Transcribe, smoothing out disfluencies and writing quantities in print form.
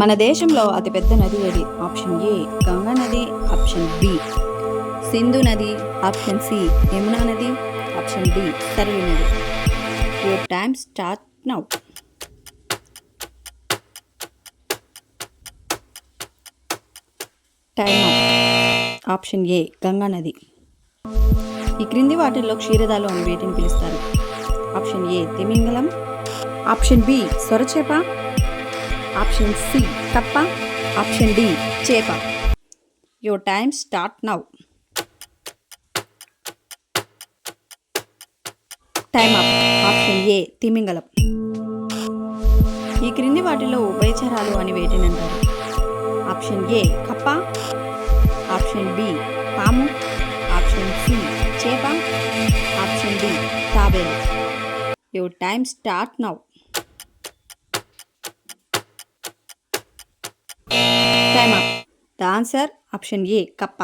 మన దేశంలో అతిపెద్ద నది ఏది? ఆప్షన్ ఏ గంగా నది, ఆప్షన్ బి సింధు నది, ఆప్షన్ సి యమునా నది, ఆప్షన్ డి సరయూ నది. Your time start now. Time up. Option A Ganga నది. ఈ క్రింది వాటిల్లో క్షీరదాలు అని వేటిని పిలుస్తారు? ఆప్షన్ ఏ తిమింగలం, ఆప్షన్ బి సొరచేప, ఆప్షన్ సి కప్ప, ఆప్షన్ డి చేప. Your time start now. Time up. Option A తిమింగలం. ఈ క్రింది వాటిలో ఉభయచరాలు అని వేటిని అంటారు? ఆప్షన్ ఏ కప్ప, ఆప్షన్ బి పాము, ఆప్షన్ సి చేప, ఆప్షన్ డి తాబేలు. Your time start now. Time up. The answer option A కప్ప.